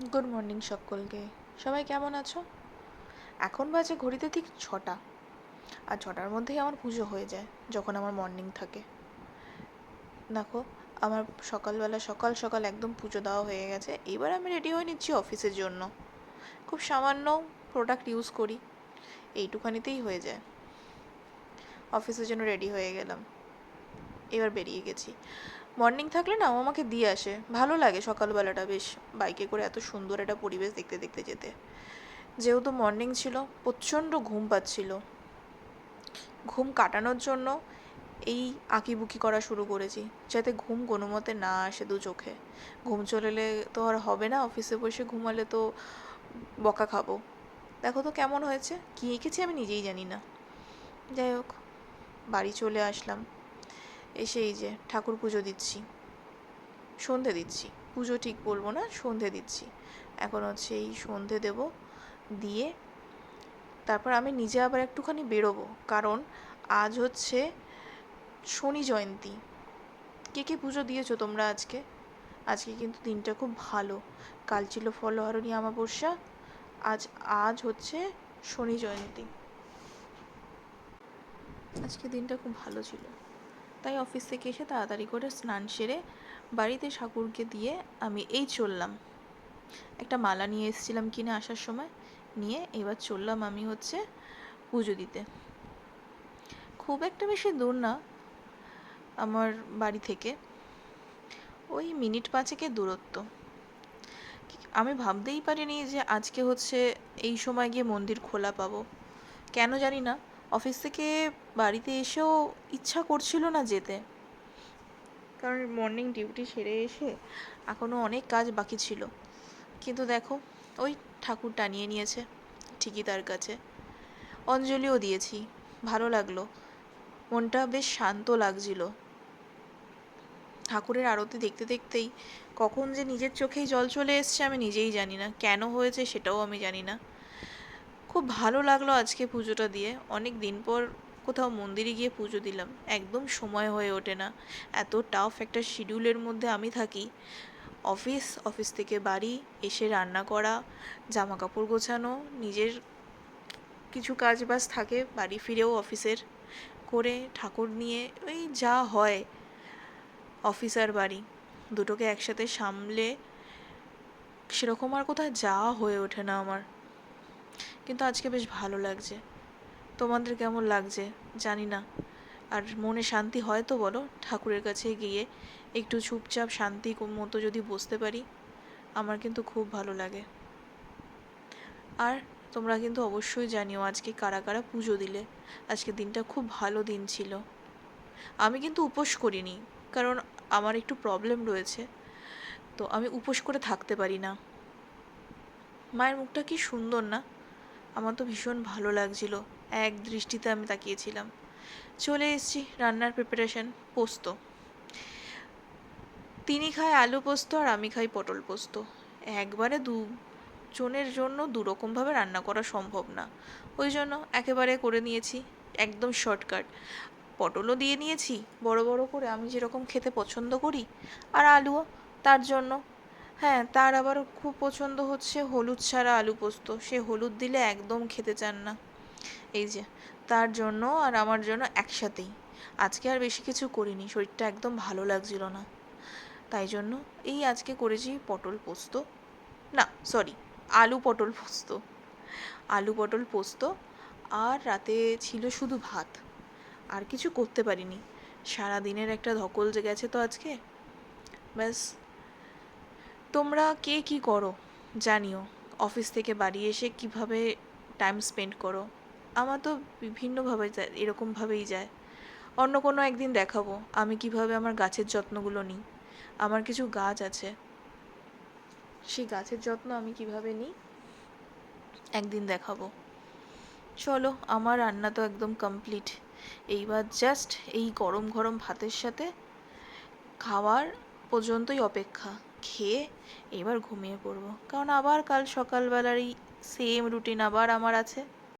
Good morning সকলকে। সবাই কেমন আছো? এখন বাজে ঘড়িতে ঠিক 6টা, আর 6টার মধ্যেই আমার পুজো হয়ে যায় যখন আমার মর্নিং থাকে। দেখো, আমার সকালবেলা সকাল সকাল একদম পুজো দেওয়া হয়ে গেছে। এবার আমি রেডি হয়ে নিচ্ছি অফিসের জন্য। খুব সামান্য প্রোডাক্ট ইউজ করি, এইটুখানিতেই হয়ে যায়। অফিসের জন্য রেডি হয়ে গেলাম, এবার বেরিয়ে গেছি। মর্নিং থাকলে না ও আমাকে দিয়ে আসে, ভালো লাগে সকালবেলাটা বেশ, বাইকে করে এত সুন্দর একটা পরিবেশ দেখতে দেখতে যেতে। যেহেতু মর্নিং ছিল, প্রচণ্ড ঘুম পাচ্ছিল। ঘুম কাটানোর জন্য এই আঁকিবুকি করা শুরু করেছি, যাতে ঘুম কোনো মতে না আসে দু চোখে। ঘুম চলে এলে তো আর হবে না, অফিসে বসে ঘুমালে তো বকা খাবো। দেখো তো কেমন হয়েছে, কী এঁকেছি আমি নিজেই জানি না। যাই হোক, বাড়ি চলে আসলাম। এসে এই যে ঠাকুর পুজো দিচ্ছি, সন্ধে দিচ্ছি। পুজো ঠিক বলবো না, সন্ধে দিচ্ছি। এখন হচ্ছে এই সন্ধে দেব, দিয়ে তারপর আমি নিজে আবার একটুখানি বেরোবো, কারণ আজ হচ্ছে শনি জয়ন্তী। কে কে পুজো দিয়েছো তোমরা আজকে? আজকে কিন্তু দিনটা খুব ভালো। কাল ছিল ফলহারণী অমাবস্যা, আজ আজ হচ্ছে শনি জয়ন্তী। আজকে দিনটা খুব ভালো ছিল, তাই অফিস থেকে এসে তাড়াতাড়ি করে স্নান সেরে বাড়িতে ঠাকুরকে দিয়ে আমি এই চললাম। একটা মালা নিয়ে এসেছিলাম কিনে আসার সময়, নিয়ে এবার চললাম আমি হচ্ছে পুজো দিতে। খুব একটা বেশি দূর না আমার বাড়ি থেকে, ওই মিনিট পাঁচেকের দূরত্ব। আমি ভাবতেই পারিনি যে আজকে হচ্ছে এই সময় গিয়ে মন্দির খোলা পাবো। কেন জানি না, অফিস থেকে বাড়িতে এসেও ইচ্ছা করছিল না যেতে, কারণ মর্নিং ডিউটি সেরে এসে এখনও অনেক কাজ বাকি ছিল। কিন্তু দেখো, ওই ঠাকুর টানিয়ে নিয়েছে ঠিকই তার কাছে। অঞ্জলিও দিয়েছি, ভালো লাগলো, মনটা বেশ শান্ত লাগছিল। ঠাকুরের আরতি দেখতে দেখতেই কখন যে নিজের চোখেই জল চলে এসছে আমি নিজেই জানি না, কেন হয়েছে সেটাও আমি জানি না। খুব ভালো লাগলো আজকে পুজোটা দিয়ে। অনেক দিন পর কোথাও মন্দিরে গিয়ে পুজো দিলাম, একদম সময় হয়ে ওঠে না। এত টাফ একটা শিডিউলের মধ্যে আমি থাকি। অফিস থেকে বাড়ি এসে রান্না করা, জামা কাপড় গোছানো, নিজের কিছু কাজ বাজ থাকে, বাড়ি ফিরেও অফিসের করে ঠাকুর নিয়ে ওই যা হয়, অফিস আর বাড়ি দুটোকে একসাথে সামলে সেরকম আর কোথাও যাওয়া হয়ে ওঠে না আমার। কিন্তু আজকে বেশ ভালো লাগছে। তোমাদের কেমন লাগছে জানি না। আর মনে শান্তি হয় তো বলো, ঠাকুরের কাছে গিয়ে একটু চুপচাপ শান্তি মতো যদি বসতে পারি, আমার কিন্তু খুব ভালো লাগে। আর তোমরা কিন্তু অবশ্যই জানিও আজকে কারা কারা পুজো দিলে। আজকে দিনটা খুব ভালো দিন ছিল। আমি কিন্তু উপোস করিনি, কারণ আমার একটু প্রবলেম রয়েছে, তো আমি উপোস করে থাকতে পারি না। মায়ের মুখটা কি সুন্দর না, আমার তো ভীষণ ভালো লাগছিল, এক দৃষ্টিতে আমি তাকিয়েছিলাম। চলে এসেছি রান্নার প্রিপারেশন। পোস্ত, তিনি খায় আলু পোস্ত আর আমি খাই পটল পোস্ত। একবারে দুজনের জন্য দুরকমভাবে রান্না করা সম্ভব না, ওই জন্য একেবারে করে নিয়েছি একদম শর্টকাট। পটলও দিয়ে নিয়েছি বড় বড় করে, আমি যেরকম খেতে পছন্দ করি, আর আলুও তার জন্য। হ্যাঁ, তার আবার খুব পছন্দ হচ্ছে হলুদ ছাড়া আলু পোস্ত, সে হলুদ দিলে একদম খেতে চান না। এই যে, তার জন্য আর আমার জন্য একসাথেই। আজকে আর বেশি কিছু করিনি, শরীরটা একদম ভালো লাগছিল না, তাই জন্য এই আজকে করেছি পটল পোস্ত, না সরি, আলু পটল পোস্ত। আলু পটল পোস্ত, আর রাতে ছিল শুধু ভাত, আর কিছু করতে পারিনি। সারা দিনের একটা ধকল যে গেছে তো আজকে, ব্যাস। তোমরা কে কী করো জানিও, অফিস থেকে বাড়ি এসে কিভাবে টাইম স্পেন্ড করো। আমার তো বিভিন্নভাবে এরকমভাবেই যায়। অন্য কোনো একদিন দেখাবো আমি কিভাবে আমার গাছের যত্নগুলো নিই। আমার কিছু গাছ আছে, সেই গাছের যত্ন আমি কিভাবে নিই একদিন দেখাবো। চলো, আমার রান্না তো একদম কমপ্লিট। এইবার জাস্ট এই গরম গরম ভাতের সাথে খাওয়ার পর্যন্তই অপেক্ষা। খেয়ে এবার ঘুমিয়ে পড়বো, কারণ আবার কাল সকালবেলার এই সেম রুটিন আবার আমার আছে।